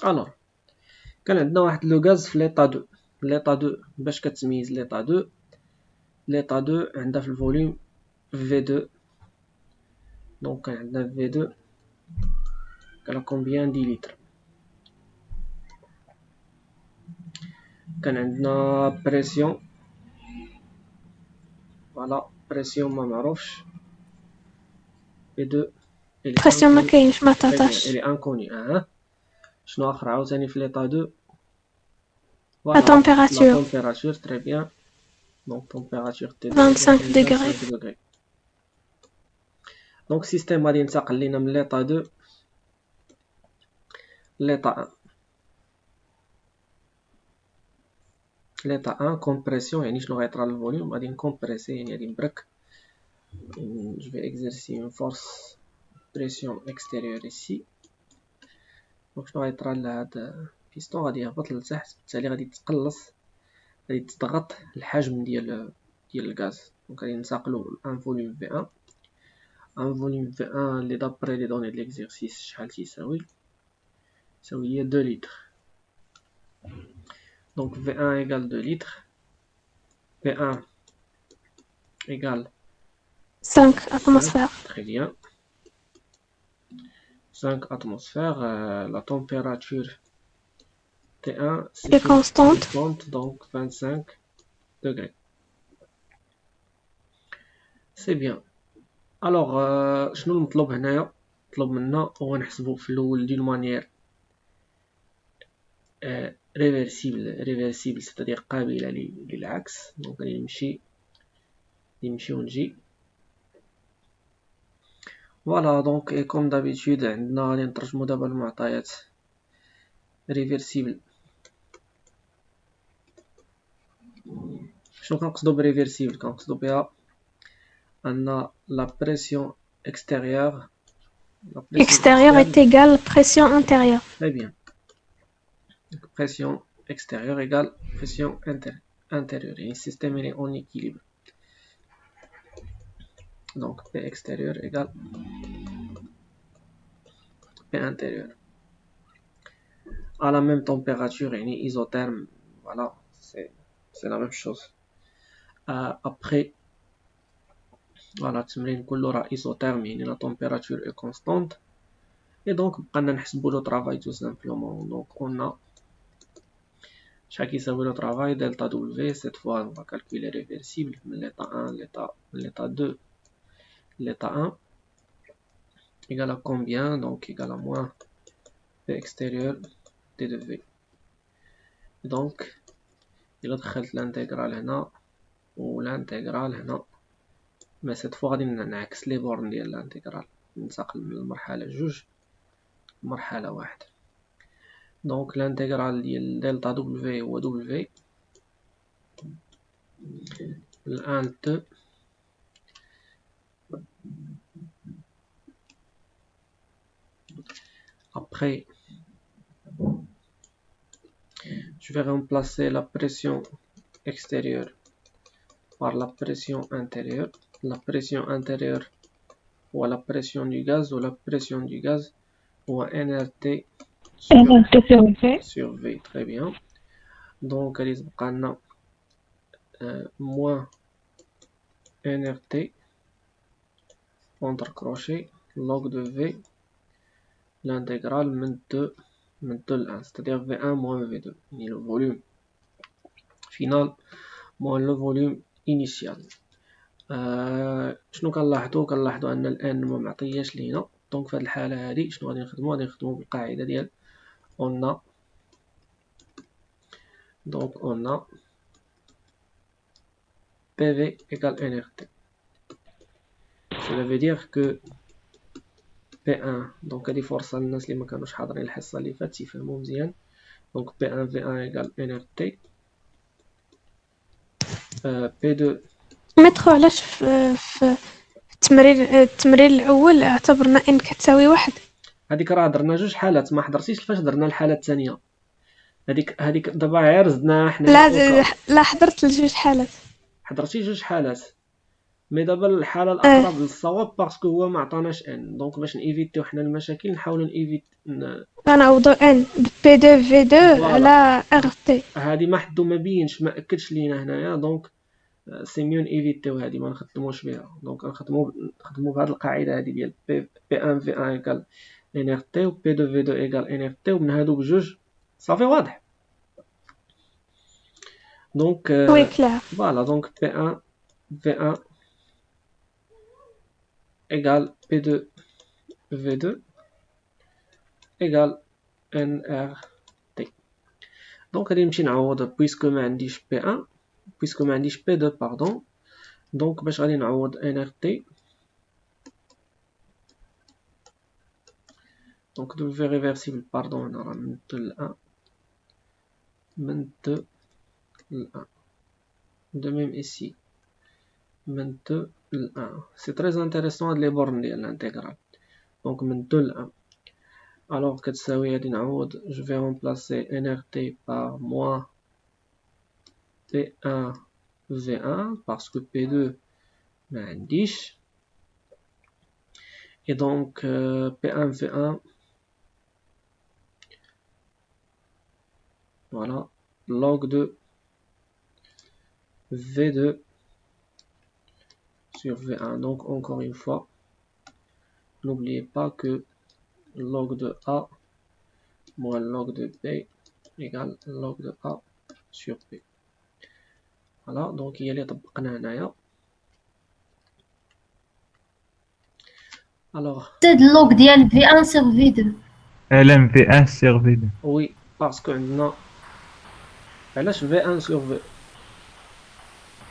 الوغ كان عندنا واحد لو غاز في ليطا 2. ليطا 2 باش كتميز ليطا 2؟ ليطا 2 عندها في الفوليوم V2. دونك كان عندنا V2 على كومبيان دي لتر. كان عندنا بريسيون، فوالا بريسيون ما معروفش V2 بريسيون ما كاينش، ما تعطاش. الي انكوني. شنو اخر عاوتاني في ليطا 2؟ لا فوالا لا تمبيراتور تمبيراتور. تري بيان. دونك تمبيراتور T2 25 égale degrés. 25 دوغري. دونك السيستيم غادي ينتقل لينا من ليطا 2 ليطا 1. ليطا 1 كومبريسيون، يعني شنو غيطرى للفوليوم؟ غادي نكومبريسي، يعني غادي نبرك. جو في اكزرسي اون فورس بريسيون اكستيريور ايسي. دونك شنو غيطرى لهاد البيستون؟ غادي يهبط لتحت، بالتالي غادي تقلص، غادي تضغط الحجم ديال الغاز. دونك غادي ننتقلو لان فوليوم في 1. ان فوليوم في 1 اللي دابري لي دوني د ليكزرسيس شحال تيساوي؟ هي 2 لتر. دونك V1 égale 2 litres. V1 égale 5 5. atmosphères. Très bien. 5 atmosphères. La température T1 c'est Et une constante. constante, donc 25 degrés. C'est bien. Alors شنو المطلوب هنايا؟ مطلوب منا هو نحسبو في الاول دون مانيير ريفرسيبل c'est-à-dire قابلة للعكس. دونك غادي نمشي ونجي. فوالا دونك اي كوم دابيتود عندنا غادي نترجمو دابا المعطيات ريفرسيبل. شنو كنقصدو بريفرسيبل؟ كنقصدو بها ان لا بريسيون اكستيريور Extérieur est égal pression intérieure. très bien. pression extérieure égale pression intérieure, et le système il est en équilibre. Donc P extérieur égale P intérieur à la même température, يعني isotherme. Voilà, c'est la même chose. Après voilà, التمرين كله راه isotherme، يعني la température est constante. Et donc بقينا نحسبو لو travail tout simplement. Donc on a شحال كيساوي لو travail delta W. cette fois on va calculer réversible من l'état 1 l'état 2 l'état 1 égale à combien? Donc égale à moins P extérieur T de V. donc إلا دخلت l'intégrale هنا و l'intégrale هنا، mais cette fois غادي نعكس لي بورن ديال l'intégrale، ننتقل من المرحلة جوج لمرحلة واحد. donc l'intégrale ديال دلتا W هو W من 1 ل 2 après je vais remplacer la pression extérieure par la pression intérieure. La pression intérieure ou la pression du gaz, ou la pression du gaz ou NRT sur V. Très bien. Donc il y a moins NRT entre crochets log de V, l'intégrale من 2 ل 1, c'est-à-dire V1 moins V2, le volume final moins le volume initial. شنو كنلاحظوا ان الان ما معطياش لينا. دونك في هذه الحاله هذه شنو غادي نخدموا بالقاعده ديال on a PV égale NRT. cela veut dire que P1 donc هذه فرصه للناس اللي ما كانوش حاضرين الحصه اللي فاتت يفهموا مزيان. donc P1 V1 égale NRT. P2 مترو علاش في التمرين الاول اعتبرنا ان كتساوي 1. هذيك راه درنا جوج حالات، ما حضرتيش كيفاش درنا الحاله الثانيه. هذيك دابا غير زدناها حنا. لا حضرت لجوج حالات. حضرتي جوج حالات. مي دابا الحالة الأقرب للصواب باسكو هو معطاناش ان، دونك باش نيفيتيو حنا المشاكل نحاولو غنعوضو ان بي دو في دو على ار تي. هادي ما حدو ما بينش ما اكدش لينا هنايا، دونك سي ميو نيفيتيو هادي ما نخدموش بها. دونك نخدمو بهاد القاعدة هادي ديال بي ان في ان ايكال ان ار تي و بي دو في دو ايكال ان ار تي، ومن هادو بجوج صافي واضح. دونك وي كلار. فوالا دونك بي ان في ان ايكال بي دو في دو ايكال ان ار تي. دونك غادي نمشي نعوض بويسكو ما عنديش بي ان، بويسكو ما عنديش بي دو باردون. دونك باش غادي نعوض ان ار تي، دونك دو في ريفرسيبل باردون هنا راه من 2 ل 1 من 2 ل 1 دو ميم ايسي من 2 ل 1. سي تري انتريسون هاد لي بورن ديال الانتيغرال. دونك من 2 ل 1 الوغ كتساوي غادي نعوض جو في رومبلاسي ان ار تي بار موان بي ان في ان باسكو بي دو ما عنديش. et donc P1 V1 voilà log de V2 sur V1. donc encore une fois n'oubliez pas que log de A moins log de B égale log de A sur B. voilà donc هي اللي طبقنا هنايا. alors زاد اللوغ ديال في ان سيغ في دو. ln V1 sur V2. oui باسكو عندنا علاش V1 sur V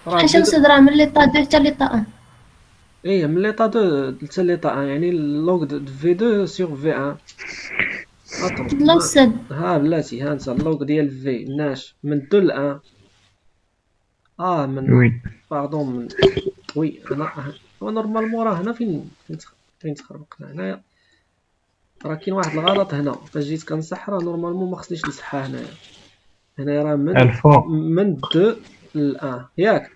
راه حيت نسيت راه من ليطا دو حتى ليطا ان. ايه من ليطا 2 حتى ليطا 1 يعني log de V2 sur V1. لا أستاذ. ها بلاتي ها انت اللوغ ديال في ناش من 2 ل 1 من Oui. باردون من وي انا نورمالمون راه هنا فين تخربقنا هنايا. راه كاين واحد الغلط هنا فاش جيت كنصح، راه نورمالمون ما خصنيش نصحها هنايا راه الفوق. من 2 ل 1 ياك.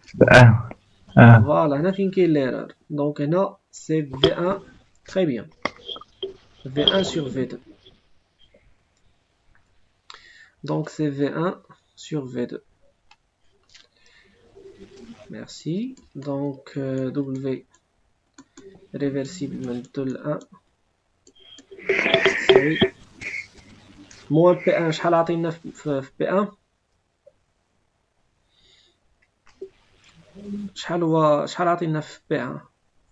فوالا هنا فين كاين ليرور. دونك هنا سي في 1 تري بيان في 1 sur V2. donc c'est V1 sur V2. merci. donc W réversible من 2 ل 1 تساوي موان بي ان. شحال عطينا في بي ان؟ شحال عطينا في بي ان؟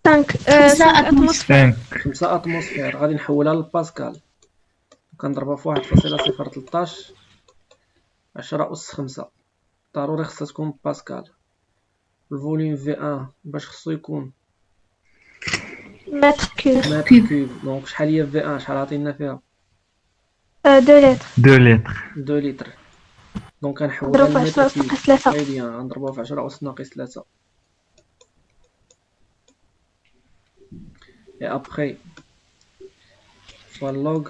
5 اتموسفير. 5 اتموسفير. غادي نحولها للباسكال، كنضربها في 1.013 10 أس 5. ضروري خصها تكون باسكال. الفوليوم في ان باش خصو يكون متر كيوب. دونك شحال هي في ان؟ شحال عطينا فيها؟ 2 لتر. 2 لتر. 2 لتر. دونك غنحولها نضرب في لمتر 10 أس كيوب. ناقص 3. تري بيان غنضربوها في 10 أس ناقص 3. et après soit log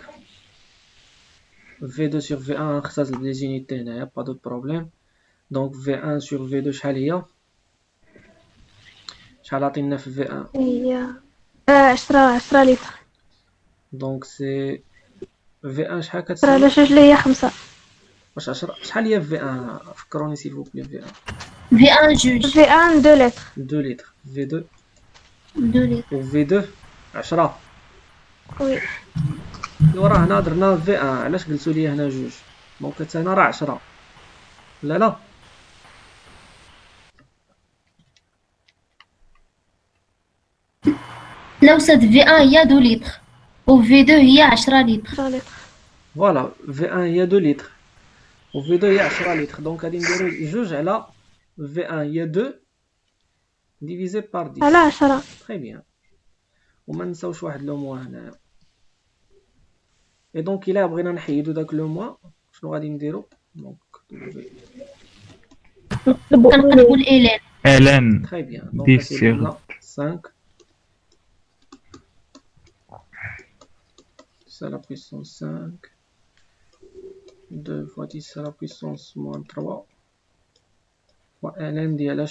V2 sur V1 نختزل بلي زونيتي هنايا با دو بروبليم. دونك V1 sur V2 شحال هي؟ شحال عطينا في V1؟ هي 10 لتر. دونك سي V1 شحال 10 كتساوي؟ على 2 اللي هي 5. واش 10 شحال هي V1؟ فكروني سيل فو بلي V1. في ان جوج. في ان 2 لتر. 2 لتر. V2 2 لتر. و V2 10. وي ايوا راه هنا درنا V1 علاش قلتو لي هنا جوج؟ دونك حتى هنا راه 10 لا لا أستاذ في ان هي 2 لتر و في دو هي 10 لتر. 10 لتر. فوالا V1 هي 2 لتر و V2 هي 10 لتر. دونك غادي نديرو جوج على V1 هي 2 ديفيزي بار 10. على 10. تري بيان. وما نساوش واحد لو موا هنايا. اي دونك الا بغينا نحيدو داك لو موا شنو غادي نديرو؟ دونك كنقلبو الالان. ln تري بيان. 10 دونك كتولي sur لنا 5 10 à la puissance 5 2 fois 10 à la puissance moins 3 fois ln ديال